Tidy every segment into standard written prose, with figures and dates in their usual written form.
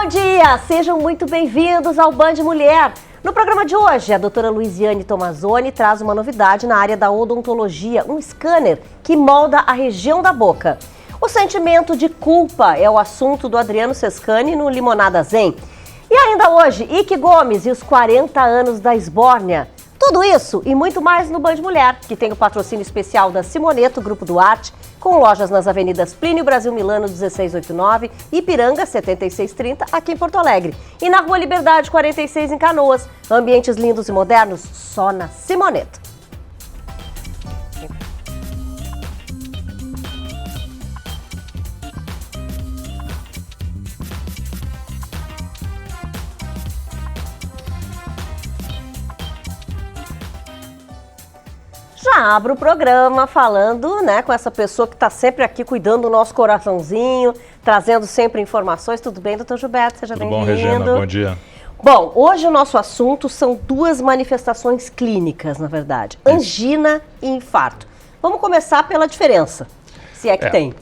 Bom dia, sejam muito bem-vindos ao Band Mulher. No programa de hoje, a doutora Luiziane Tomazoni traz uma novidade na área da odontologia, um scanner que molda a região da boca. O sentimento de culpa é o assunto do Adriano Sescani no Limonada Zen. E ainda hoje, Ike Gomes e os 40 anos da Esbórnia. Tudo isso e muito mais no Band Mulher, que tem o patrocínio especial da Simoneto Grupo Duarte, com lojas nas avenidas Plínio Brasil Milano 1689, Ipiranga 7630, aqui em Porto Alegre. E na Rua Liberdade 46, em Canoas. Ambientes lindos e modernos, só na Simoneto. Já abro o programa falando, né, com essa pessoa que está sempre aqui cuidando do nosso coraçãozinho, trazendo sempre informações. Tudo bem, doutor Gilberto? Seja bem-vindo. Tudo bom, Regina? Bom dia. Bom, hoje o nosso assunto são duas manifestações clínicas, na verdade. Angina e infarto. Vamos começar pela diferença, se é que tem.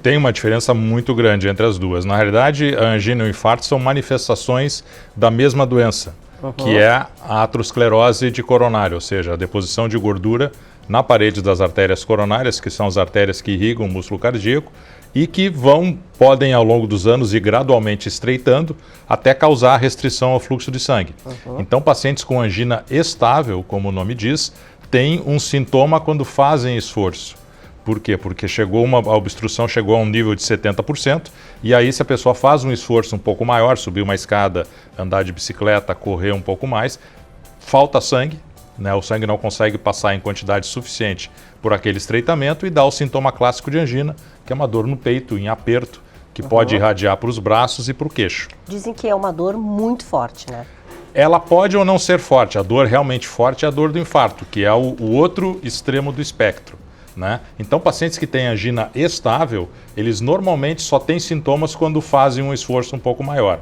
Tem uma diferença muito grande entre as duas. Na realidade, a angina e o infarto são manifestações da mesma doença. Que é a aterosclerose de coronário, ou seja, a deposição de gordura na parede das artérias coronárias, que são as artérias que irrigam o músculo cardíaco e que podem ao longo dos anos ir gradualmente estreitando até causar restrição ao fluxo de sangue. Então, pacientes com angina estável, como o nome diz, têm um sintoma quando fazem esforço. Por quê? Porque a obstrução chegou a um nível de 70%, e aí se a pessoa faz um esforço um pouco maior, subir uma escada, andar de bicicleta, correr um pouco mais, falta sangue, né? O sangue não consegue passar em quantidade suficiente por aquele estreitamento e dá o sintoma clássico de angina, que é uma dor no peito, em aperto, que pode irradiar para os braços e para o queixo. Dizem que é uma dor muito forte, né? Ela pode ou não ser forte. A dor realmente forte é a dor do infarto, que é o outro extremo do espectro. Né? Então, pacientes que têm angina estável, eles normalmente só têm sintomas quando fazem um esforço um pouco maior.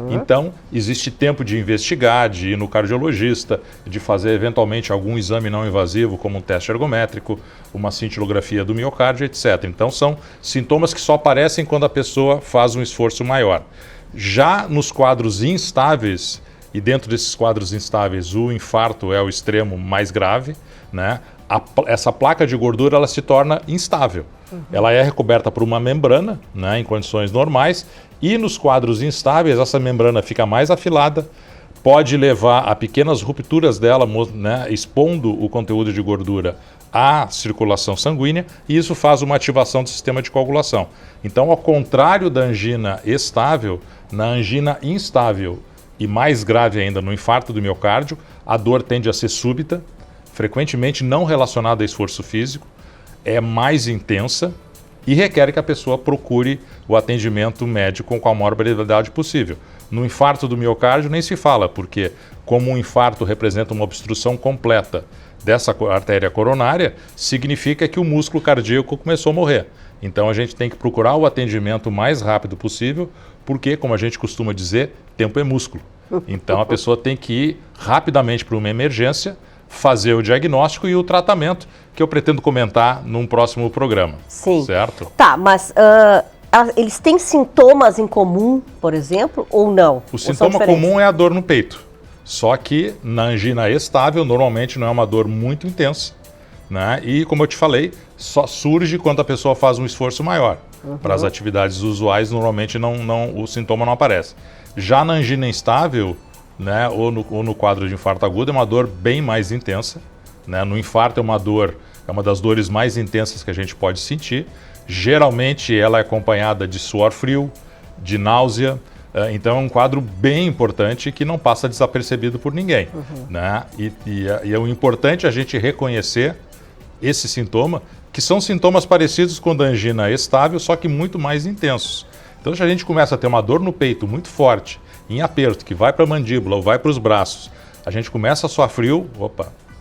Então, existe tempo de investigar, de ir no cardiologista, de fazer eventualmente algum exame não invasivo, como um teste ergométrico, uma cintilografia do miocárdio, etc. Então, são sintomas que só aparecem quando a pessoa faz um esforço maior. Já nos quadros instáveis, e dentro desses quadros instáveis, o infarto é o extremo mais grave, né? Essa placa de gordura ela se torna instável. Ela é recoberta por uma membrana, né, em condições normais, e nos quadros instáveis essa membrana fica mais afilada, pode levar a pequenas rupturas dela, né, expondo o conteúdo de gordura à circulação sanguínea, e isso faz uma ativação do sistema de coagulação. Então, ao contrário da angina estável, na angina instável e mais grave ainda no infarto do miocárdio, a dor tende a ser súbita, frequentemente não relacionada a esforço físico, é mais intensa e requer que a pessoa procure o atendimento médico com a maior brevidade possível. No infarto do miocárdio nem se fala, porque como um infarto representa uma obstrução completa dessa artéria coronária, significa que o músculo cardíaco começou a morrer. Então a gente tem que procurar o atendimento o mais rápido possível, porque, como a gente costuma dizer, tempo é músculo. Então a pessoa tem que ir rapidamente para uma emergência, fazer o diagnóstico e o tratamento, que eu pretendo comentar num próximo programa. Sim. Certo? Tá, mas eles têm sintomas em comum, por exemplo, ou não? O sintoma comum é a dor no peito. Só que na angina estável, normalmente não é uma dor muito intensa, né? E, como eu te falei, só surge quando a pessoa faz um esforço maior. Para as atividades usuais, normalmente o sintoma não aparece. Já na angina instável, né, ou no quadro de infarto agudo, é uma dor bem mais intensa. Né? No infarto é uma das dores mais intensas que a gente pode sentir. Geralmente ela é acompanhada de suor frio, de náusea. Então é um quadro bem importante que não passa desapercebido por ninguém. Né? E é o importante a gente reconhecer esse sintoma, que são sintomas parecidos com a da angina estável, só que muito mais intensos. Então, se a gente começa a ter uma dor no peito muito forte, em aperto, que vai para a mandíbula ou vai para os braços, a gente começa a suar frio,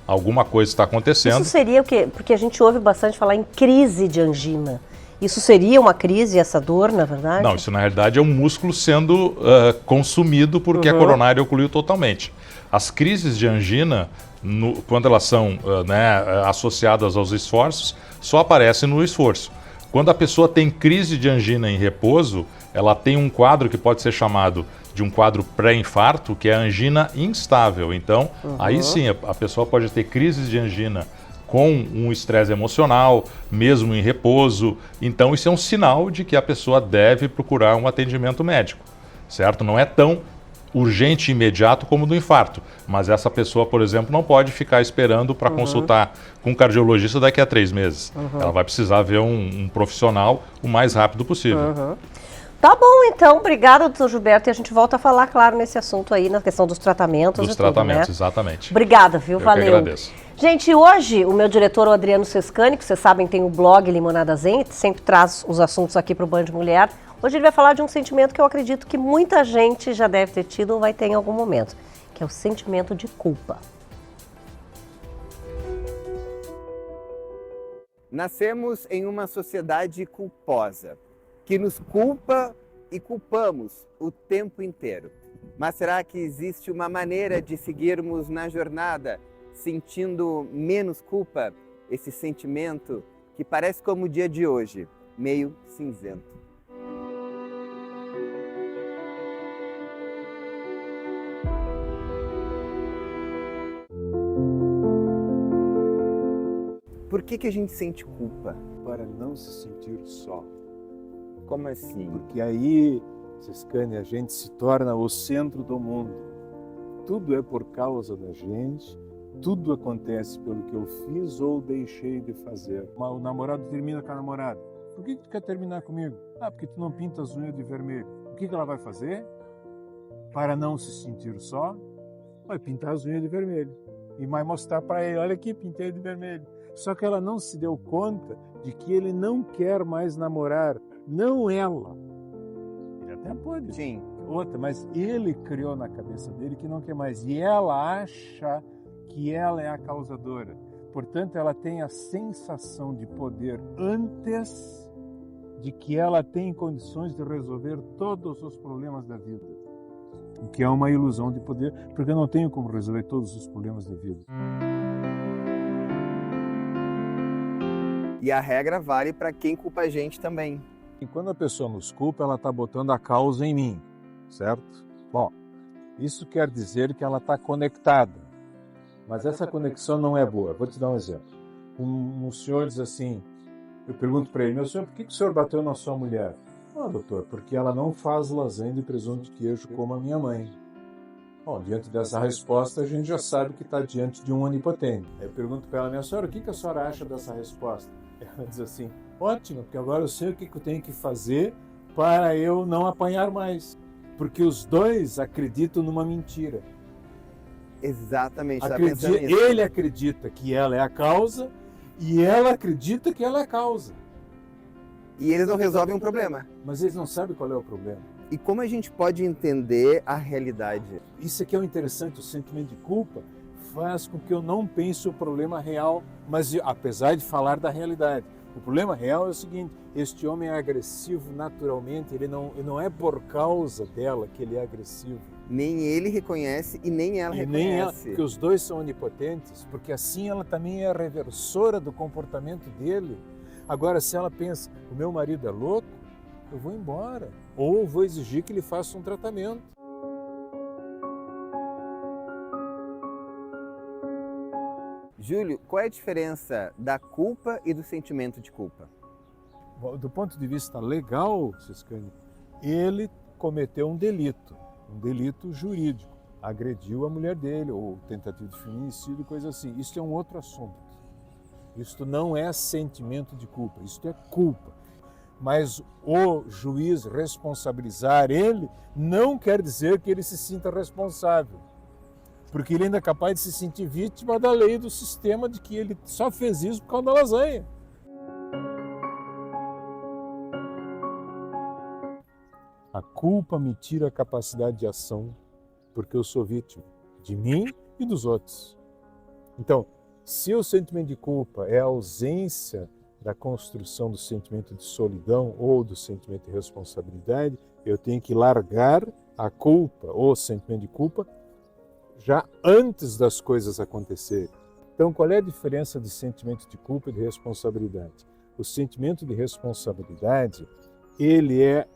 alguma coisa está acontecendo. Isso seria o quê? Porque a gente ouve bastante falar em crise de angina. Isso seria uma crise, essa dor, na verdade? Não, isso na realidade é um músculo sendo consumido porque a coronária ocluiu totalmente. As crises de angina, quando elas são associadas aos esforços, só aparecem no esforço. Quando a pessoa tem crise de angina em repouso, ela tem um quadro que pode ser chamado de um quadro pré-infarto, que é a angina instável. Então, aí sim, a pessoa pode ter crises de angina com um estresse emocional, mesmo em repouso. Então, isso é um sinal de que a pessoa deve procurar um atendimento médico, certo? Não é tão urgente e imediato como do infarto, mas essa pessoa, por exemplo, não pode ficar esperando para consultar com um cardiologista daqui a 3 meses. Ela vai precisar ver um profissional o mais rápido possível. Tá bom, então. Obrigada, doutor Gilberto. E a gente volta a falar, claro, nesse assunto aí, na questão dos tratamentos. Dos tratamentos, né? Exatamente. Obrigada, viu? Valeu. Eu que agradeço. Gente, hoje o meu diretor, o Adriano Sescani, que vocês sabem, tem o blog Limonada Zen, sempre traz os assuntos aqui para o Band Mulher. Hoje ele vai falar de um sentimento que eu acredito que muita gente já deve ter tido ou vai ter em algum momento, que é o sentimento de culpa. Nascemos em uma sociedade culposa, que nos culpa e culpamos o tempo inteiro. Mas será que existe uma maneira de seguirmos na jornada sentindo menos culpa? Esse sentimento que parece como o dia de hoje, meio cinzento. Por que a gente sente culpa? Para não se sentir só. Como assim? Porque aí, Sescani, a gente se torna o centro do mundo. Tudo é por causa da gente, tudo acontece pelo que eu fiz ou deixei de fazer. O namorado termina com a namorada. Por que tu quer terminar comigo? Ah, porque tu não pinta as unhas de vermelho. O que ela vai fazer? Para não se sentir só, vai pintar as unhas de vermelho. E vai mostrar para ele, olha aqui, pintei de vermelho. Só que ela não se deu conta de que ele não quer mais namorar, não ela. Ele até pode. Sim. Outra, mas ele criou na cabeça dele que não quer mais. E ela acha que ela é a causadora. Portanto, ela tem a sensação de poder antes de que ela tem condições de resolver todos os problemas da vida. O que é uma ilusão de poder, porque eu não tenho como resolver todos os problemas da vida. E a regra vale para quem culpa a gente também. E quando a pessoa nos culpa, ela está botando a causa em mim, certo? Bom, isso quer dizer que ela está conectada, mas essa conexão não é boa. Vou te dar um exemplo. Um senhor diz assim, eu pergunto para ele, meu senhor, por que o senhor bateu na sua mulher? Ah, doutor, porque ela não faz lasanha de presunto de queijo como a minha mãe. Bom, diante dessa resposta, a gente já sabe que está diante de um onipotente. Aí eu pergunto para ela, minha senhora, o que a senhora acha dessa resposta? Ela diz assim, ótimo, porque agora eu sei o que eu tenho que fazer para eu não apanhar mais. Porque os dois acreditam numa mentira. Exatamente. Ele acredita que ela é a causa e ela acredita que ela é a causa. E eles não resolvem um problema. Mas eles não sabem qual é o problema. E como a gente pode entender a realidade? Isso aqui é o interessante, o sentimento de culpa faz com que eu não pense o problema real, mas apesar de falar da realidade. O problema real é o seguinte, este homem é agressivo naturalmente, ele não é por causa dela que ele é agressivo. Nem ele reconhece e nem ela reconhece. Nem ela, porque os dois são onipotentes, porque assim ela também é a reversora do comportamento dele. Agora, se ela pensa, o meu marido é louco, eu vou embora. Ou vou exigir que ele faça um tratamento. Júlio, qual é a diferença da culpa e do sentimento de culpa? Do ponto de vista legal, Sescani, ele cometeu um delito jurídico. Agrediu a mulher dele, ou tentativa de feminicídio, coisa assim. Isso é um outro assunto. Isto não é sentimento de culpa, isto é culpa. Mas o juiz responsabilizar ele não quer dizer que ele se sinta responsável. Porque ele ainda é capaz de se sentir vítima da lei do sistema de que ele só fez isso por causa da lasanha. A culpa me tira a capacidade de ação porque eu sou vítima de mim e dos outros. Então, se o sentimento de culpa é a ausência da construção do sentimento de solidão ou do sentimento de responsabilidade, eu tenho que largar a culpa ou o sentimento de culpa já antes das coisas acontecerem. Então, qual é a diferença de sentimento de culpa e de responsabilidade? O sentimento de responsabilidade, ele é,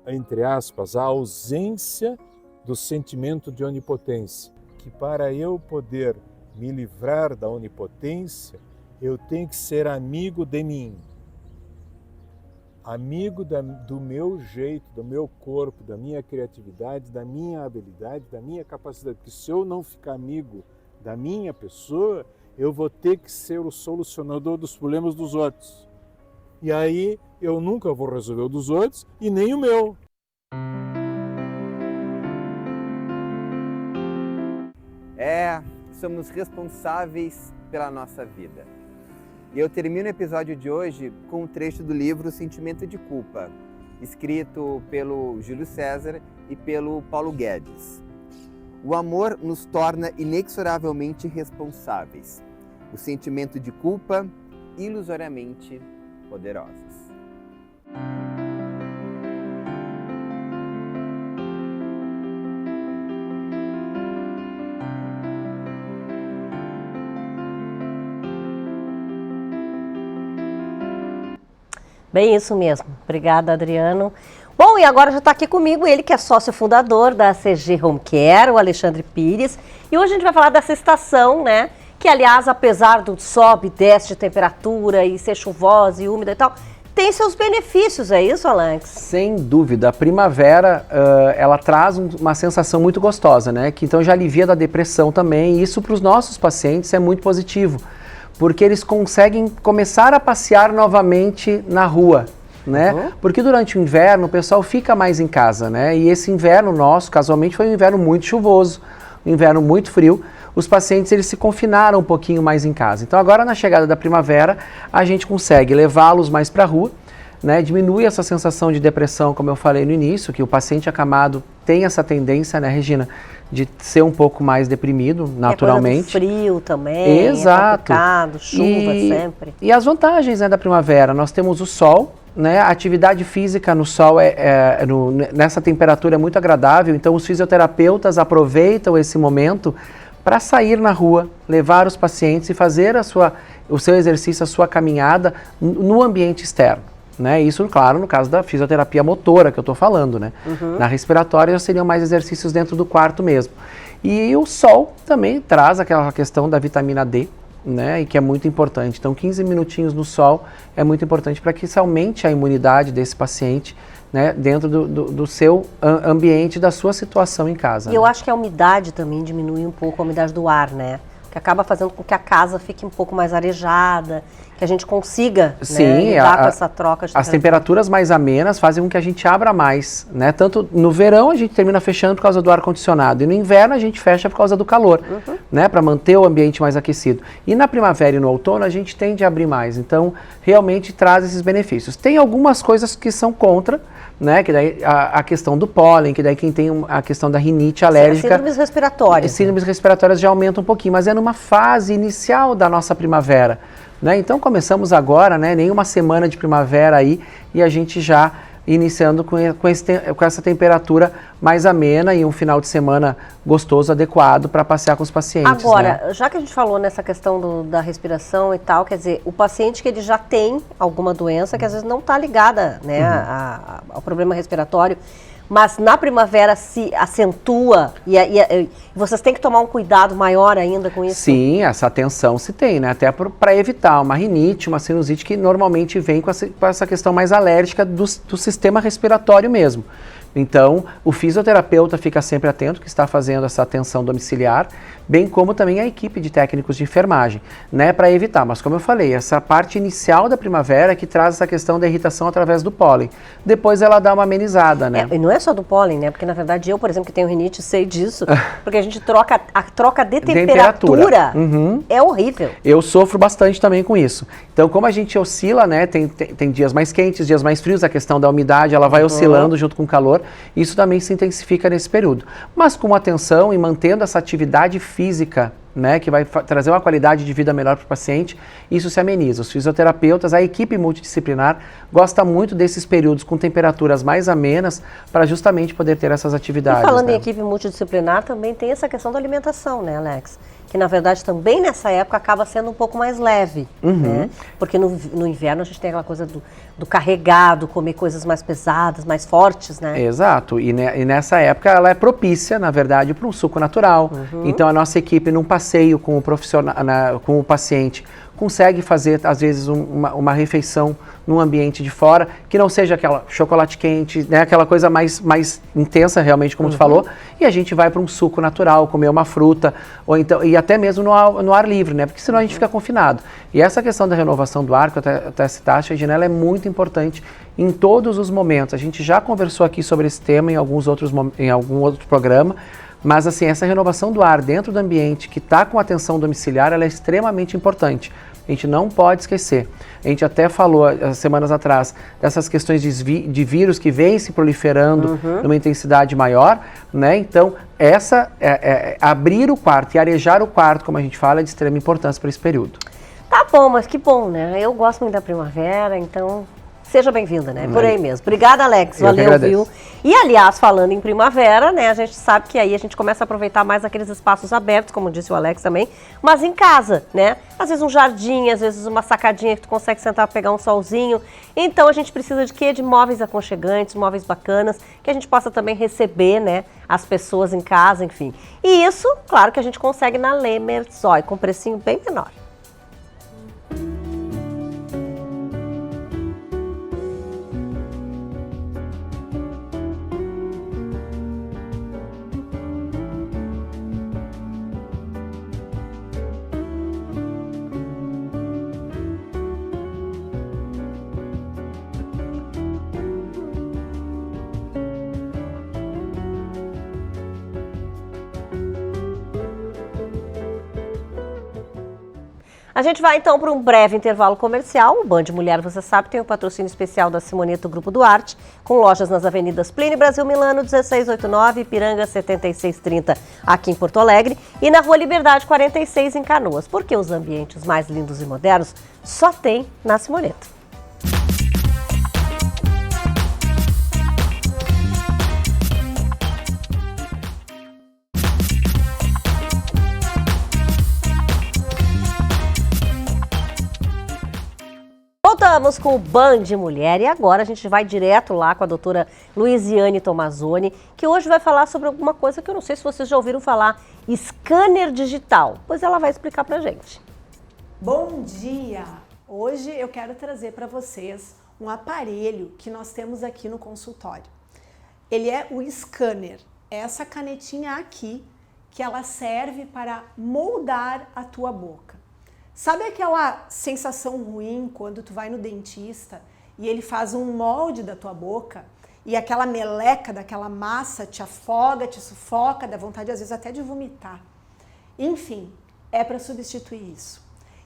entre aspas, a ausência do sentimento de onipotência. Que para eu poder me livrar da onipotência, eu tenho que ser amigo de mim. Amigo do meu jeito, do meu corpo, da minha criatividade, da minha habilidade, da minha capacidade. Porque se eu não ficar amigo da minha pessoa, eu vou ter que ser o solucionador dos problemas dos outros. E aí eu nunca vou resolver o dos outros e nem o meu. Somos responsáveis pela nossa vida. E eu termino o episódio de hoje com um trecho do livro Sentimento de Culpa, escrito pelo Júlio César e pelo Paulo Guedes. O amor nos torna inexoravelmente responsáveis. O sentimento de culpa, ilusoriamente poderosos. Bem isso mesmo. Obrigada, Adriano. Bom, e agora já está aqui comigo ele que é sócio fundador da CG Home Care, o Alexandre Pires. E hoje a gente vai falar dessa estação, né? Que, aliás, apesar do sobe e desce de temperatura e ser chuvosa e úmida e tal, tem seus benefícios, é isso, Alex? Sem dúvida. A primavera, ela traz uma sensação muito gostosa, né? Que então já alivia da depressão também. E isso para os nossos pacientes é muito positivo, porque eles conseguem começar a passear novamente na rua, né? Porque durante o inverno o pessoal fica mais em casa, né? E esse inverno nosso, casualmente, foi um inverno muito chuvoso, um inverno muito frio. Os pacientes, eles se confinaram um pouquinho mais em casa. Então agora, na chegada da primavera, a gente consegue levá-los mais para a rua, né? Diminui essa sensação de depressão, como eu falei no início, que o paciente acamado tem essa tendência, né, Regina, de ser um pouco mais deprimido, naturalmente. É frio também, exato. É complicado, chuva sempre. E as vantagens, né, da primavera, nós temos o sol, né, a atividade física no sol nessa temperatura é muito agradável, então os fisioterapeutas aproveitam esse momento para sair na rua, levar os pacientes e fazer o seu exercício, a sua caminhada no ambiente externo. Né? Isso, claro, no caso da fisioterapia motora que eu estou falando, né? Na respiratória já seriam mais exercícios dentro do quarto mesmo. E o sol também traz aquela questão da vitamina D, né? E que é muito importante. Então, 15 minutinhos no sol é muito importante para que se aumente a imunidade desse paciente, né? Dentro do seu ambiente, da sua situação em casa. E eu acho que a umidade também diminui um pouco a umidade do ar, né? Que acaba fazendo com que a casa fique um pouco mais arejada, que a gente consiga, sim, né, lidar com essa troca de temperatura. As temperaturas mais amenas fazem com que a gente abra mais, né? Tanto no verão a gente termina fechando por causa do ar-condicionado e no inverno a gente fecha por causa do calor, né? Para manter o ambiente mais aquecido. E na primavera e no outono a gente tende a abrir mais, então realmente traz esses benefícios. Tem algumas coisas que são contra, né? Que daí a questão do pólen, que daí quem tem a questão da rinite alérgica. Síndromes respiratórias. Síndromes respiratórias já aumentam um pouquinho, mas é numa fase inicial da nossa primavera, né? Então começamos agora, né? Nem uma semana de primavera aí e a gente já iniciando com essa temperatura mais amena e um final de semana gostoso, adequado para passear com os pacientes. Agora, né? Já que a gente falou nessa questão da respiração e tal, quer dizer, o paciente que ele já tem alguma doença que às vezes não está ligada, né, ao problema respiratório, mas na primavera se acentua e vocês têm que tomar um cuidado maior ainda com isso? Sim, essa atenção se tem, né? Até para evitar uma rinite, uma sinusite que normalmente vem com essa questão mais alérgica do sistema respiratório mesmo. Então, o fisioterapeuta fica sempre atento que está fazendo essa atenção domiciliar, bem como também a equipe de técnicos de enfermagem, né, para evitar. Mas como eu falei, essa parte inicial da primavera que traz essa questão da irritação através do pólen. Depois ela dá uma amenizada, né? E não é só do pólen, né? Porque na verdade eu, por exemplo, que tenho rinite, sei disso, porque a gente troca de temperatura. É horrível. Eu sofro bastante também com isso. Então, como a gente oscila, né, tem dias mais quentes, dias mais frios, a questão da umidade, ela vai oscilando junto com o calor, isso também se intensifica nesse período. Mas com atenção e mantendo essa atividade física, né, que vai trazer uma qualidade de vida melhor para o paciente, isso se ameniza. Os fisioterapeutas, a equipe multidisciplinar, gosta muito desses períodos com temperaturas mais amenas para justamente poder ter essas atividades. E falando né? em equipe multidisciplinar, também tem essa questão da alimentação, né, Alex? que na verdade também nessa época acaba sendo um pouco mais leve, né? Porque no inverno a gente tem aquela coisa do carregado, comer coisas mais pesadas, mais fortes, né? Exato, e nessa época ela é propícia, na verdade, para um suco natural. Então a nossa equipe, num passeio com o profissional, com o paciente, consegue fazer, às vezes, uma refeição num ambiente de fora, que não seja aquela chocolate quente, né, aquela coisa mais intensa, realmente, como tu falou, e a gente vai para um suco natural, comer uma fruta, ou então, e até mesmo no ar livre, né, porque senão a gente fica confinado. E essa questão da renovação do ar, que eu até citaste, Regina, ela é muito importante em todos os momentos. A gente já conversou aqui sobre esse tema em algum outro programa, mas assim, essa renovação do ar dentro do ambiente que está com atenção domiciliar, ela é extremamente importante. A gente não pode esquecer. A gente até falou, semanas atrás, dessas questões de vírus que vêm se proliferando numa intensidade maior, né? Então, abrir o quarto e arejar o quarto, como a gente fala, é de extrema importância para esse período. Tá bom, mas que bom, né? Eu gosto muito da primavera, então seja bem-vinda, né? Por aí mesmo. Obrigada, Alex. Valeu, viu? E, aliás, falando em primavera, né? A gente sabe que aí a gente começa a aproveitar mais aqueles espaços abertos, como disse o Alex também, mas em casa, né? Às vezes um jardim, às vezes uma sacadinha que tu consegue sentar, pegar um solzinho. Então, a gente precisa de quê? De móveis aconchegantes, móveis bacanas, que a gente possa também receber, né? As pessoas em casa, enfim. E isso, claro que a gente consegue na Lemersói, com um precinho bem menor. A gente vai então para um breve intervalo comercial. O Band Mulher, você sabe, tem o patrocínio especial da Simoneta Grupo Duarte, com lojas nas avenidas Plínio Brasil Milano 1689, Ipiranga 7630 aqui em Porto Alegre e na Rua Liberdade 46 em Canoas, porque os ambientes mais lindos e modernos só tem na Simoneta. Voltamos com o Band Mulher e agora a gente vai direto lá com a doutora Luiziane Tomazoni, que hoje vai falar sobre alguma coisa que eu não sei se vocês já ouviram falar, scanner digital. Pois ela vai explicar pra gente. Bom dia! Hoje eu quero trazer para vocês um aparelho que nós temos aqui no consultório. Ele é o scanner, é essa canetinha aqui que ela serve para moldar a tua boca. Sabe aquela sensação ruim quando tu vai no dentista e ele faz um molde da tua boca e aquela meleca daquela massa te afoga, te sufoca, dá vontade às vezes até de vomitar? Enfim, é para substituir isso.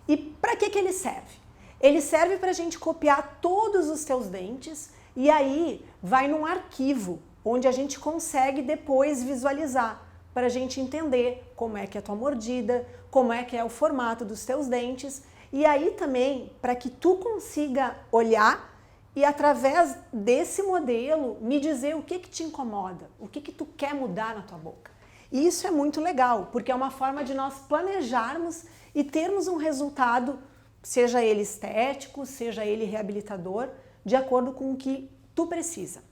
E para que ele serve? Ele serve para a gente copiar todos os teus dentes e aí vai num arquivo onde a gente consegue depois visualizar, para a gente entender como é que é a tua mordida, como é que é o formato dos teus dentes e aí também para que tu consiga olhar e através desse modelo me dizer o que te incomoda, o que tu quer mudar na tua boca. E isso é muito legal, porque é uma forma de nós planejarmos e termos um resultado, seja ele estético, seja ele reabilitador, de acordo com o que tu precisa.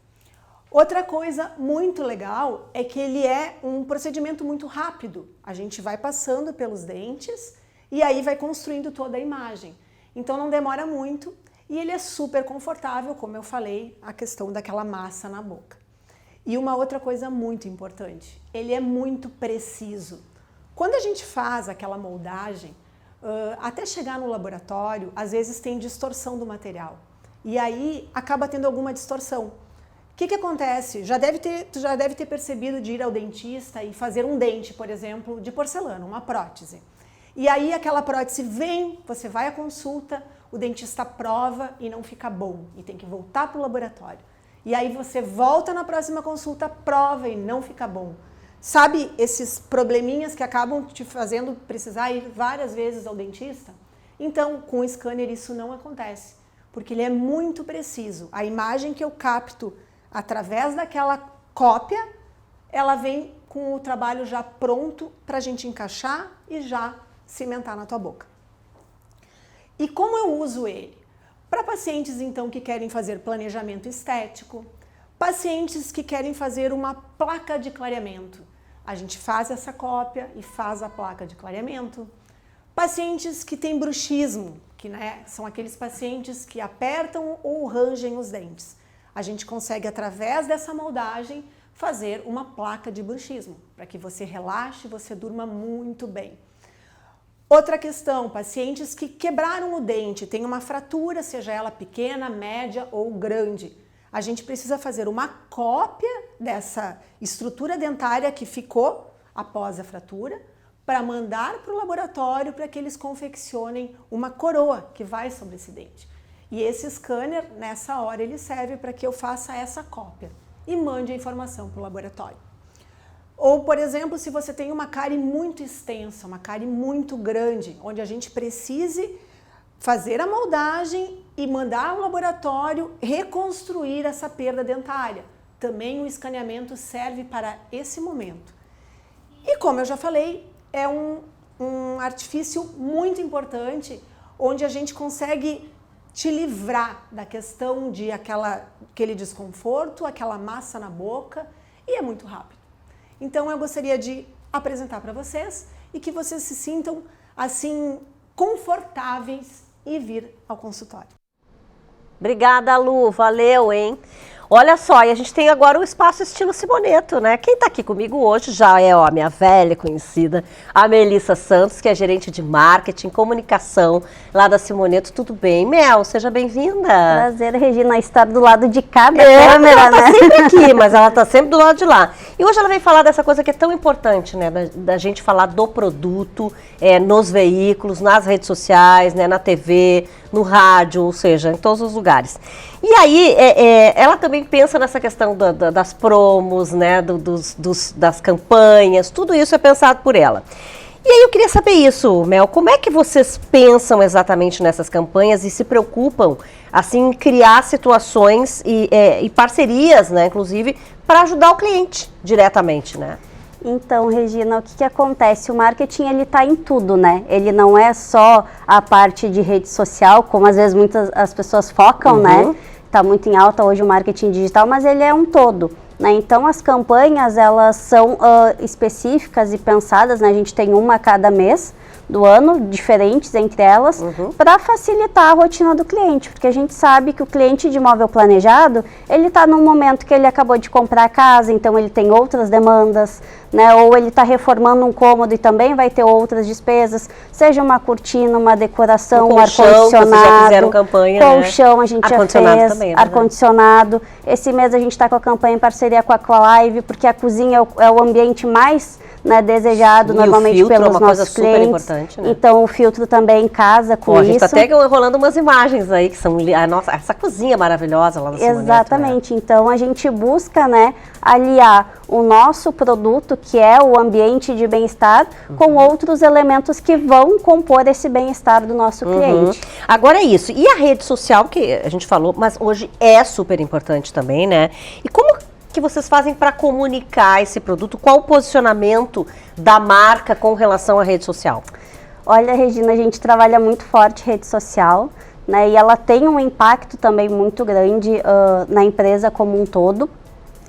Outra coisa muito legal é que ele é um procedimento muito rápido. A gente vai passando pelos dentes e aí vai construindo toda a imagem. Então não demora muito e ele é super confortável, como eu falei, a questão daquela massa na boca. E uma outra coisa muito importante, ele é muito preciso. Quando a gente faz aquela moldagem, até chegar no laboratório, às vezes tem distorção do material. E aí acaba tendo alguma distorção. O que acontece? Tu já deve ter percebido de ir ao dentista e fazer um dente, por exemplo, de porcelana, uma prótese. E aí aquela prótese vem, você vai à consulta, o dentista prova e não fica bom. E tem que voltar para o laboratório. E aí você volta na próxima consulta, prova e não fica bom. Sabe esses probleminhas que acabam te fazendo precisar ir várias vezes ao dentista? Então, com o scanner isso não acontece, porque ele é muito preciso. A imagem que eu capto através daquela cópia, ela vem com o trabalho já pronto para a gente encaixar e já cimentar na tua boca. E como eu uso ele? Para pacientes, então, que querem fazer planejamento estético, pacientes que querem fazer uma placa de clareamento. A gente faz essa cópia e faz a placa de clareamento. Pacientes que têm bruxismo, que são aqueles pacientes que apertam ou rangem os dentes. A gente consegue, através dessa moldagem, fazer uma placa de bruxismo, para que você relaxe e você durma muito bem. Outra questão, pacientes que quebraram o dente, tem uma fratura, seja ela pequena, média ou grande. A gente precisa fazer uma cópia dessa estrutura dentária que ficou após a fratura, para mandar para o laboratório para que eles confeccionem uma coroa que vai sobre esse dente. E esse scanner, nessa hora, ele serve para que eu faça essa cópia e mande a informação para o laboratório. Ou, por exemplo, se você tem uma cárie muito extensa, uma cárie muito grande, onde a gente precise fazer a moldagem e mandar ao laboratório reconstruir essa perda dentária. Também o escaneamento serve para esse momento. E como eu já falei, é um artifício muito importante, onde a gente consegue te livrar da questão de aquele desconforto, aquela massa na boca, e é muito rápido. Então eu gostaria de apresentar para vocês e que vocês se sintam assim confortáveis e vir ao consultório. Obrigada, Lu. Valeu, hein? Olha só, e a gente tem agora o espaço estilo Simoneto, né? Quem tá aqui comigo hoje já é a minha velha conhecida, a Melissa Santos, que é gerente de marketing, comunicação lá da Simoneto. Tudo bem? Mel, seja bem-vinda. Prazer, Regina, estar do lado de cá da câmera, ela tá né? sempre aqui, mas ela tá sempre do lado de lá. E hoje ela vem falar dessa coisa que é tão importante, né? Da gente falar do produto nos veículos, nas redes sociais, né? Na TV, no rádio, ou seja, em todos os lugares. E aí, ela também pensa nessa questão das promos, né, das campanhas, tudo isso é pensado por ela. E aí eu queria saber isso, Mel, como é que vocês pensam exatamente nessas campanhas e se preocupam, assim, em criar situações e parcerias, né, inclusive, para ajudar o cliente diretamente, né? Então, Regina, o que acontece? O marketing, ele tá em tudo, né? Ele não é só a parte de rede social, como às vezes muitas as pessoas focam, né? Tá muito em alta hoje o marketing digital, mas ele é um todo, né? Então, as campanhas, elas são específicas e pensadas, né? A gente tem uma a cada mês do ano, diferentes entre elas, para facilitar a rotina do cliente, porque a gente sabe que o cliente de imóvel planejado, ele está num momento que ele acabou de comprar a casa, então ele tem outras demandas, né? Ou ele está reformando um cômodo e também vai ter outras despesas, seja uma cortina, uma decoração, um ar-condicionado, já fizeram campanha, colchão, né? A gente já fez, também, né? Ar-condicionado. Esse mês a gente está com a campanha em parceria com a Aqualive, porque a cozinha é o ambiente mais, né, desejado, sim, normalmente pelos nossos clientes. Né? Então o filtro também casa com isso. A isso. gente está até rolando umas imagens aí, que são essa cozinha maravilhosa lá da Simoneto. Exatamente, né? Então a gente busca, né, aliar o nosso produto, que é o ambiente de bem-estar, com outros elementos que vão compor esse bem-estar do nosso cliente. Agora é isso, e a rede social, que a gente falou, mas hoje é super importante também, né? E como que vocês fazem para comunicar esse produto? Qual o posicionamento da marca com relação à rede social? Olha, Regina, a gente trabalha muito forte rede social, né? E ela tem um impacto também muito grande na empresa como um todo,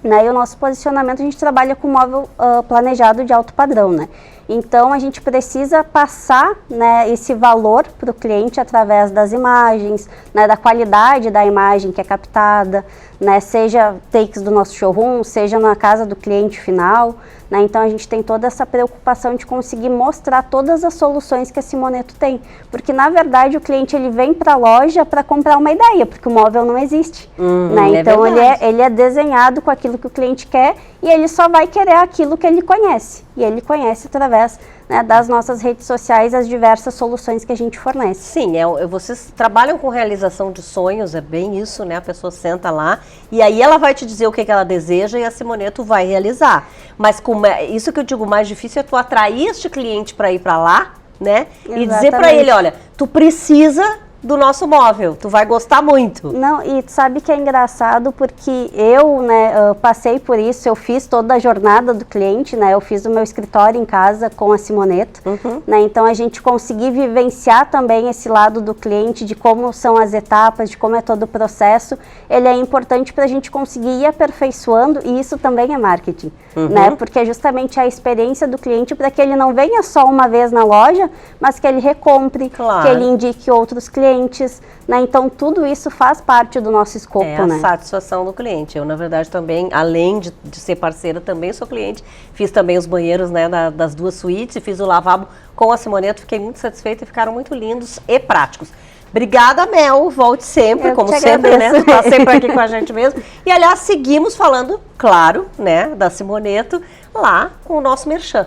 né? E o nosso posicionamento, a gente trabalha com móvel planejado de alto padrão, né? Então a gente precisa passar, né, esse valor para o cliente através das imagens, né, da qualidade da imagem que é captada, né, seja takes do nosso showroom, seja na casa do cliente final, né? Então a gente tem toda essa preocupação de conseguir mostrar todas as soluções que a Simoneto tem, porque na verdade o cliente ele vem para a loja para comprar uma ideia, porque o móvel não existe, né? Então ele é desenhado com aquilo que o cliente quer e ele só vai querer aquilo que ele conhece, e ele conhece através, né, das nossas redes sociais as diversas soluções que a gente fornece. Sim, vocês trabalham com realização de sonhos, é bem isso, né? A pessoa senta lá e aí ela vai te dizer o que ela deseja e a Simoneto vai realizar. Mas isso que eu digo, mais difícil é tu atrair este cliente para ir para lá, né? Exatamente. E dizer para ele, olha, tu precisa do nosso móvel. Tu vai gostar muito. Não, e tu sabe que é engraçado porque eu, né, passei por isso, eu fiz toda a jornada do cliente, né, eu fiz o meu escritório em casa com a Simoneto, né, então a gente conseguiu vivenciar também esse lado do cliente, de como são as etapas, de como é todo o processo. Ele é importante para a gente conseguir ir aperfeiçoando, e isso também é marketing, né, porque é justamente a experiência do cliente para que ele não venha só uma vez na loja, mas que ele recompre, Claro. que ele indique outros clientes, né? Então tudo isso faz parte do nosso escopo, É a né? satisfação do cliente. Eu, na verdade, também, além de ser parceira, também sou cliente. Fiz também os banheiros, né, das 2 suítes e fiz o lavabo com a Simoneto. Fiquei muito satisfeita e ficaram muito lindos e práticos. Obrigada, Mel. Volte sempre, Eu como te sempre, né? agradeço. Tu tá sempre aqui com a gente mesmo. E, aliás, seguimos falando, claro, né, da Simoneto, lá com o nosso merchan.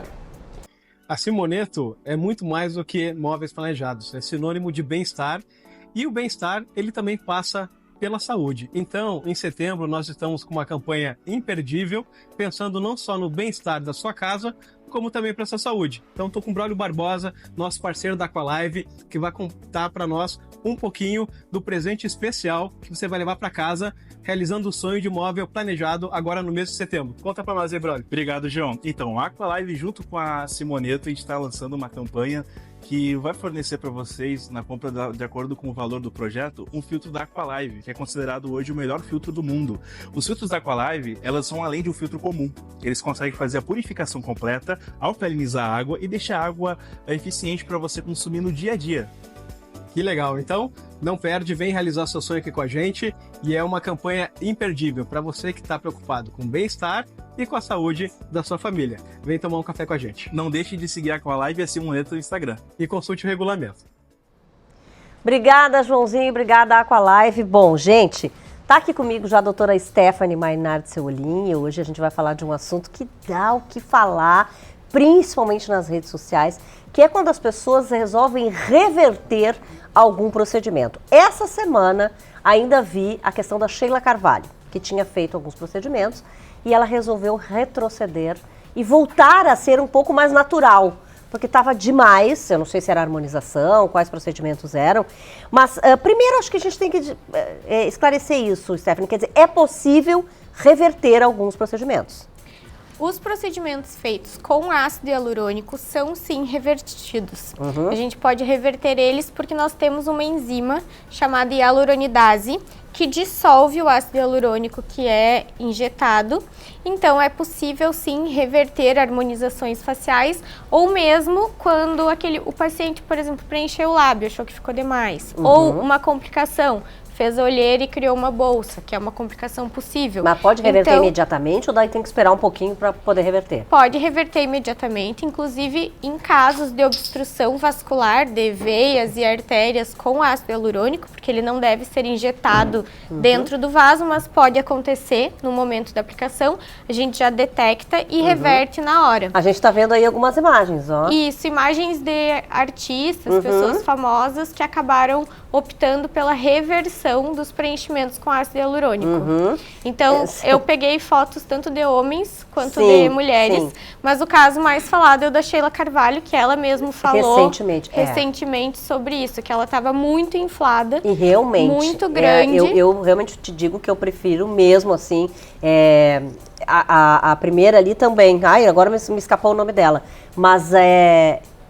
A Simoneto é muito mais do que móveis planejados, é sinônimo de bem-estar, e o bem-estar ele também passa pela saúde. Então, em setembro, nós estamos com uma campanha imperdível, pensando não só no bem-estar da sua casa, como também para a sua saúde. Então, estou com o Braulio Barbosa, nosso parceiro da Aqualive, que vai contar para nós um pouquinho do presente especial que você vai levar para casa, realizando o sonho de móvel planejado agora no mês de setembro. Conta para nós aí, Braulio. Obrigado, João. Então, a Aqualive, junto com a Simoneto, a gente está lançando uma campanha que vai fornecer para vocês, na compra de acordo com o valor do projeto, um filtro da Aqualive, que é considerado hoje o melhor filtro do mundo. Os filtros da Aqualive, elas são além de um filtro comum. Eles conseguem fazer a purificação completa, alcalinizar a água e deixar a água eficiente para você consumir no dia a dia. Que legal. Então, não perde, vem realizar seu sonho aqui com a gente, e é uma campanha imperdível para você que está preocupado com o bem-estar e com a saúde da sua família. Vem tomar um café com a gente. Não deixe de seguir a Aqualive e a Simoneto no Instagram. E consulte o regulamento. Obrigada, Joãozinho. Obrigada, Aqualive. Bom, gente, tá aqui comigo já a doutora Stephanie Mainardi Seolim, e hoje a gente vai falar de um assunto que dá o que falar, principalmente nas redes sociais, que é quando as pessoas resolvem reverter algum procedimento. Essa semana ainda vi a questão da Sheila Carvalho, que tinha feito alguns procedimentos e ela resolveu retroceder e voltar a ser um pouco mais natural, porque estava demais. Eu não sei se era harmonização, quais procedimentos eram, mas primeiro acho que a gente tem que esclarecer isso, Stephanie. Quer dizer, é possível reverter alguns procedimentos. Os procedimentos feitos com ácido hialurônico são sim revertidos. A gente pode reverter eles porque nós temos uma enzima chamada hialuronidase que dissolve o ácido hialurônico que é injetado. Então é possível sim reverter harmonizações faciais, ou mesmo quando o paciente, por exemplo, preencheu o lábio, achou que ficou demais, ou uma complicação. Fez a olheira e criou uma bolsa, que é uma complicação possível. Mas pode reverter imediatamente ou daí tem que esperar um pouquinho para poder reverter? Pode reverter imediatamente, inclusive em casos de obstrução vascular de veias e artérias com ácido hialurônico, porque ele não deve ser injetado dentro do vaso, mas pode acontecer no momento da aplicação. A gente já detecta e reverte na hora. A gente está vendo aí algumas imagens, ó. Isso, imagens de artistas, pessoas famosas que acabaram optando pela reversão dos preenchimentos com ácido hialurônico. Então, eu peguei fotos tanto de homens quanto de mulheres, mas o caso mais falado é o da Sheila Carvalho, que ela mesma falou recentemente sobre isso, que ela estava muito inflada e realmente muito grande. Eu realmente te digo que eu prefiro mesmo assim, a primeira ali também, ai, agora me escapou o nome dela, mas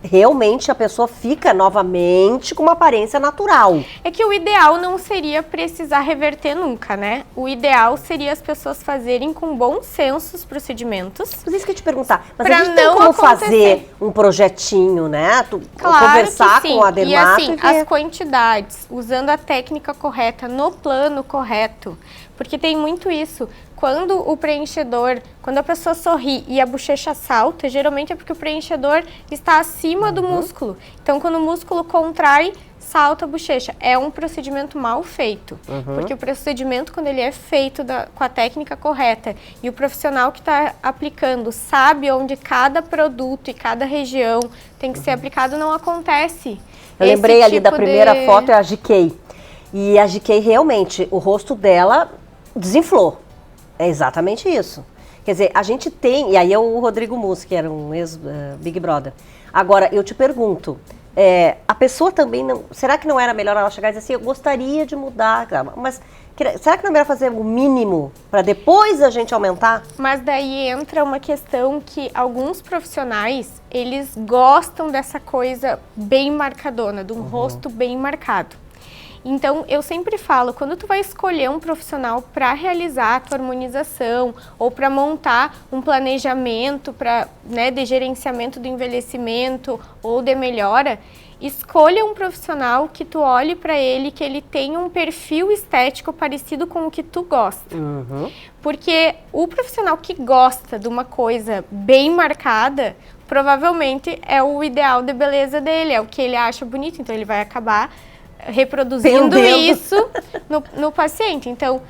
realmente a pessoa fica novamente com uma aparência natural. É que o ideal não seria precisar reverter nunca, né? O ideal seria as pessoas fazerem com bom senso os procedimentos. Mas isso que eu te perguntar, mas a gente tem como fazer um projetinho, né? Claro, conversar que sim. Com a dermato. E assim, as quantidades, usando a técnica correta, no plano correto, porque tem muito isso. Quando o preenchedor, quando a pessoa sorri e a bochecha salta, geralmente é porque o preenchedor está acima do músculo. Então, quando o músculo contrai, salta a bochecha. É um procedimento mal feito. Porque o procedimento, quando ele é feito com a técnica correta e o profissional que está aplicando sabe onde cada produto e cada região tem que ser aplicado, não acontece. Eu lembrei ali da primeira foto, é a GK. E a GK realmente, o rosto dela desinflou. É exatamente isso. Quer dizer, a gente tem, e aí é o Rodrigo Mussi, que era um ex-Big Brother. Agora, eu te pergunto, a pessoa também não... Será que não era melhor ela chegar e dizer assim, eu gostaria de mudar, mas será que não é melhor fazer o mínimo para depois a gente aumentar? Mas daí entra uma questão que alguns profissionais, eles gostam dessa coisa bem marcadona, de um rosto bem marcado. Então, eu sempre falo, quando tu vai escolher um profissional para realizar a tua harmonização ou para montar um planejamento para, né, de gerenciamento do envelhecimento ou de melhora, escolha um profissional que tu olhe para ele, que ele tenha um perfil estético parecido com o que tu gosta. Porque o profissional que gosta de uma coisa bem marcada, provavelmente é o ideal de beleza dele, é o que ele acha bonito, então ele vai acabar reproduzindo isso no paciente. Então,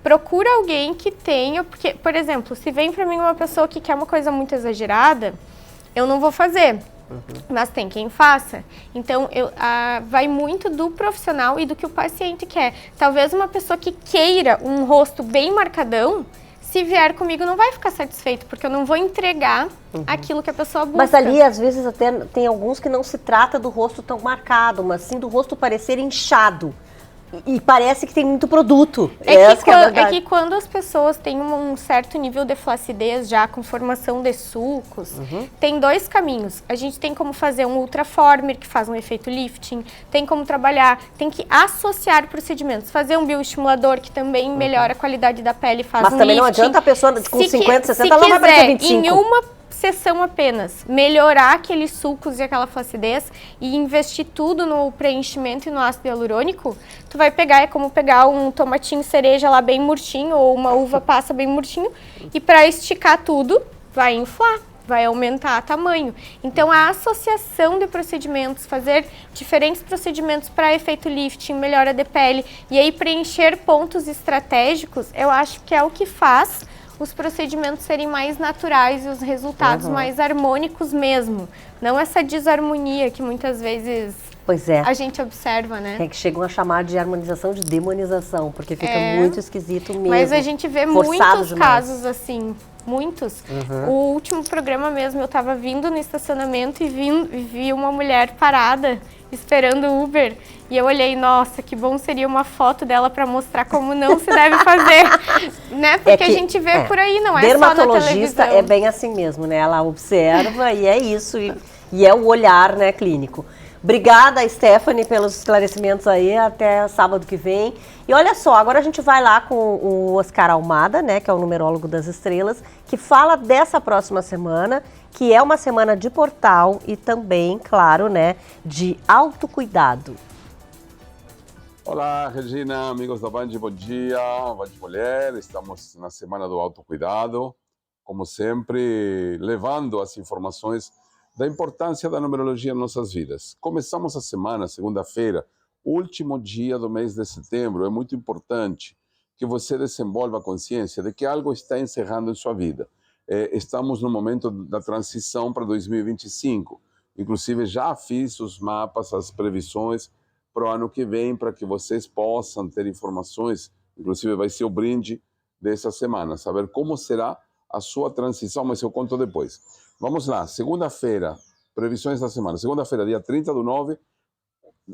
procura alguém que tenha, porque, por exemplo, se vem para mim uma pessoa que quer uma coisa muito exagerada, eu não vou fazer, mas tem quem faça. Então, vai muito do profissional e do que o paciente quer. Talvez uma pessoa que queira um rosto bem marcadão, se vier comigo, não vai ficar satisfeito, porque eu não vou entregar aquilo que a pessoa busca. Mas ali, às vezes, até tem alguns que não se trata do rosto tão marcado, mas sim do rosto parecer inchado. E parece que tem muito produto. É que quando as pessoas têm um certo nível de flacidez já com formação de sulcos, tem dois caminhos. A gente tem como fazer um ultraformer, que faz um efeito lifting, tem como trabalhar, tem que associar procedimentos. Fazer um bioestimulador, que também melhora a qualidade da pele, faz um lifting. Mas também não adianta a pessoa com 50, 60, ela não vai parecer 25. Em uma sessão apenas, melhorar aqueles sulcos e aquela flacidez e investir tudo no preenchimento e no ácido hialurônico, tu vai pegar, é como pegar um tomatinho cereja lá bem murchinho ou uma uva passa bem murchinho e para esticar tudo, vai inflar, vai aumentar o tamanho. Então, a associação de procedimentos, fazer diferentes procedimentos para efeito lifting, melhora de pele e aí preencher pontos estratégicos, eu acho que é o que faz os procedimentos serem mais naturais e os resultados mais harmônicos mesmo. Não essa desarmonia que muitas vezes a gente observa, né? É que chegam a chamar de harmonização de demonização, porque fica muito esquisito mesmo. Mas a gente vê muitos casos assim, muitos. O último programa mesmo, eu tava vindo no estacionamento e vi uma mulher parada esperando o Uber. E eu olhei, nossa, que bom seria uma foto dela para mostrar como não se deve fazer, né? Porque a gente vê por aí, não é só na televisão. Dermatologista é bem assim mesmo, né? Ela observa e é isso, e é o olhar, né, clínico. Obrigada, Stephanie, pelos esclarecimentos aí, até sábado que vem. E olha só, agora a gente vai lá com o Oscar Almada, né, que é o numerólogo das estrelas, que fala dessa próxima semana, que é uma semana de portal e também, claro, né, de autocuidado. Olá, Regina, amigos da Band, bom dia, Band Mulher, estamos na semana do autocuidado, como sempre, levando as informações da importância da numerologia em nossas vidas. Começamos a semana, segunda-feira, último dia do mês de setembro. É muito importante que você desenvolva a consciência de que algo está encerrando em sua vida. Estamos no momento da transição para 2025. Inclusive, já fiz os mapas, as previsões para o ano que vem, para que vocês possam ter informações. Inclusive, vai ser o brinde dessa semana, saber como será a sua transição, mas eu conto depois. Vamos lá, segunda-feira, previsões da semana. Segunda-feira, dia 30/9,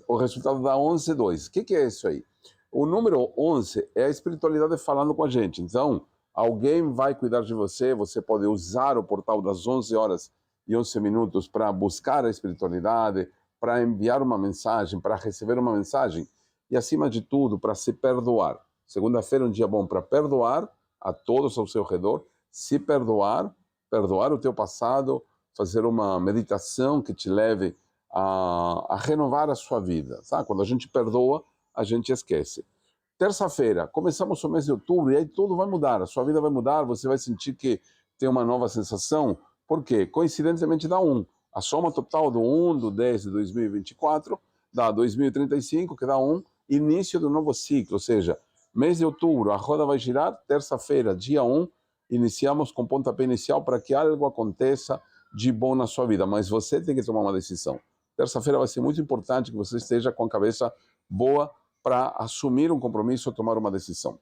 o resultado da 11/2. O que é isso aí? O número 11 é a espiritualidade falando com a gente. Então, alguém vai cuidar de você, você pode usar o portal das 11h11 para buscar a espiritualidade, para enviar uma mensagem, para receber uma mensagem e, acima de tudo, para se perdoar. Segunda-feira é um dia bom para perdoar a todos ao seu redor, se perdoar o teu passado, fazer uma meditação que te leve a renovar a sua vida. Sabe? Quando a gente perdoa, a gente esquece. Terça-feira, começamos o mês de outubro e aí tudo vai mudar. A sua vida vai mudar, você vai sentir que tem uma nova sensação. Por quê? Coincidentemente dá 1. A soma total do 1/10 de 2024 dá 2035, que dá 1. Início do novo ciclo, ou seja, mês de outubro, a roda vai girar. Terça-feira, dia 1, iniciamos com pontapé inicial para que algo aconteça de bom na sua vida, mas você tem que tomar uma decisão. Terça-feira vai ser muito importante que você esteja com a cabeça boa para assumir um compromisso ou tomar uma decisão.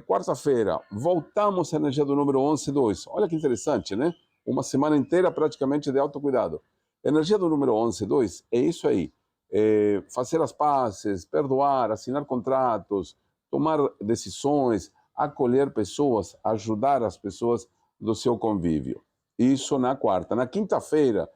Quarta-feira, voltamos à energia do número 11/2. Olha que interessante, né? Uma semana inteira praticamente de autocuidado. Energia do número 11.2 é isso aí. Fazer as pazes, perdoar, assinar contratos, tomar decisões, acolher pessoas, ajudar as pessoas do seu convívio. Isso na quarta. Na quinta-feira,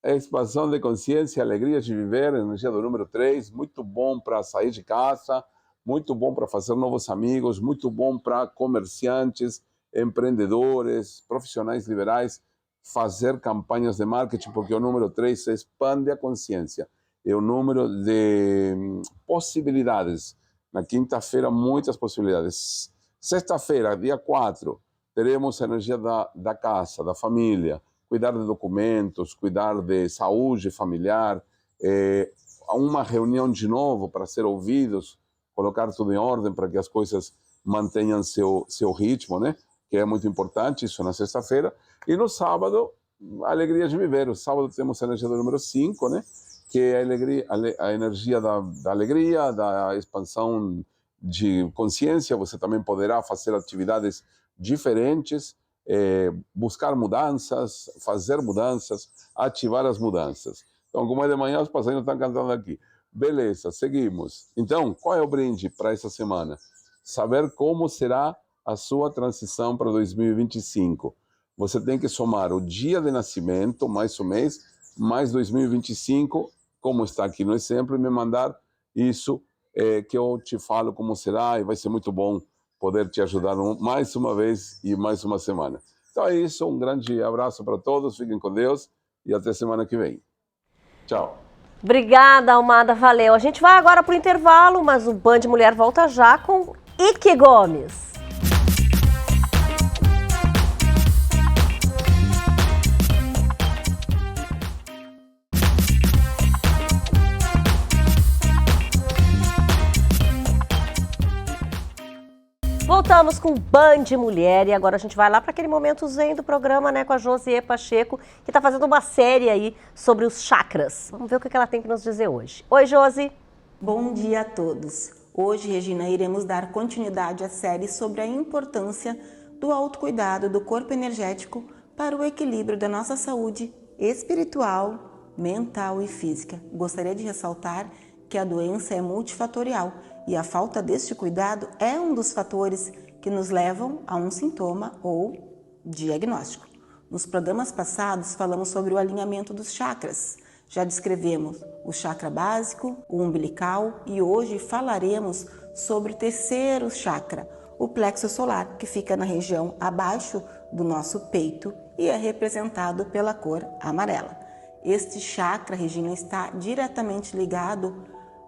expansão de consciência, alegria de viver, energia do número 3, muito bom para sair de casa, muito bom para fazer novos amigos, muito bom para comerciantes, empreendedores, profissionais liberais, fazer campanhas de marketing, porque o número 3 expande a consciência. É o número de possibilidades. Na quinta-feira, muitas possibilidades. Sexta-feira, dia 4, teremos a energia da casa, da família, cuidar de documentos, cuidar de saúde familiar, uma reunião de novo para ser ouvidos, colocar tudo em ordem para que as coisas mantenham seu ritmo, né? Que é muito importante, isso na sexta-feira. E no sábado, a alegria de viver. No sábado temos a energia do número 5, né? Que é a energia da alegria, da expansão de consciência. Você também poderá fazer atividades diferentes, buscar mudanças, fazer mudanças, ativar as mudanças. Então, como é de manhã, os passarinhos estão cantando aqui. Beleza, seguimos. Então, qual é o brinde para essa semana? Saber como será a sua transição para 2025. Você tem que somar o dia de nascimento, mais o mês, mais 2025, como está aqui no exemplo, e me mandar isso, que eu te falo como será, e vai ser muito bom poder te ajudar mais uma vez e mais uma semana. Então é isso, um grande abraço para todos, fiquem com Deus e até semana que vem. Tchau. Obrigada, Almada, valeu. A gente vai agora para o intervalo, mas o Band Mulher volta já com Ike Gomes. Voltamos com Band Mulher e agora a gente vai lá para aquele momento zen do programa, né, com a Josie Pacheco, que está fazendo uma série aí sobre os chakras. Vamos ver o que ela tem que nos dizer hoje. Oi, Josie. Bom dia a todos. Hoje, Regina, iremos dar continuidade à série sobre a importância do autocuidado do corpo energético para o equilíbrio da nossa saúde espiritual, mental e física. Gostaria de ressaltar que a doença é multifatorial e a falta deste cuidado é um dos fatores que nos levam a um sintoma ou diagnóstico. Nos programas passados falamos sobre o alinhamento dos chakras. Já descrevemos o chakra básico, o umbilical e hoje falaremos sobre o terceiro chakra, o plexo solar, que fica na região abaixo do nosso peito e é representado pela cor amarela. Este chakra, Regina, está diretamente ligado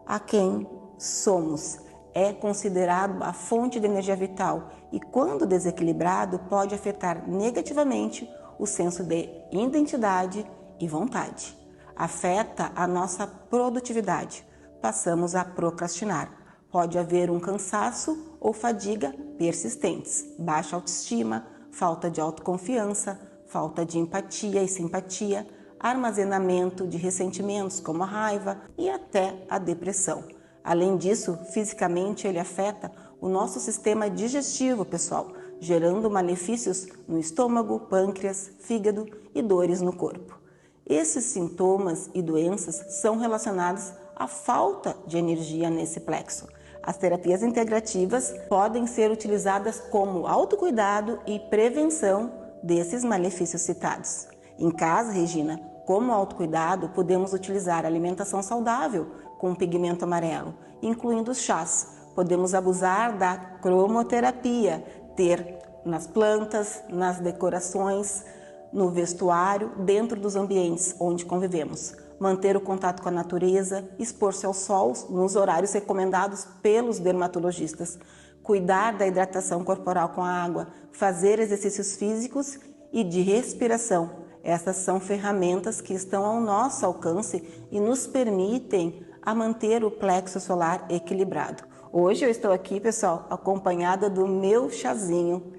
a quem somos. É considerado a fonte de energia vital e, quando desequilibrado, pode afetar negativamente o senso de identidade e vontade. Afeta a nossa produtividade. Passamos a procrastinar. Pode haver um cansaço ou fadiga persistentes, baixa autoestima, falta de autoconfiança, falta de empatia e simpatia, armazenamento de ressentimentos como a raiva e até a depressão. Além disso, fisicamente ele afeta o nosso sistema digestivo, pessoal, gerando malefícios no estômago, pâncreas, fígado e dores no corpo. Esses sintomas e doenças são relacionados à falta de energia nesse plexo. As terapias integrativas podem ser utilizadas como autocuidado e prevenção desses malefícios citados. Em casa, Regina, como autocuidado, podemos utilizar alimentação saudável com pigmento amarelo, incluindo os chás. Podemos abusar da cromoterapia, ter nas plantas, nas decorações, no vestuário, dentro dos ambientes onde convivemos. Manter o contato com a natureza, expor-se ao sol nos horários recomendados pelos dermatologistas. Cuidar da hidratação corporal com a água, fazer exercícios físicos e de respiração. Essas são ferramentas que estão ao nosso alcance e nos permitem a manter o plexo solar equilibrado. Hoje eu estou aqui, pessoal, acompanhada do meu chazinho,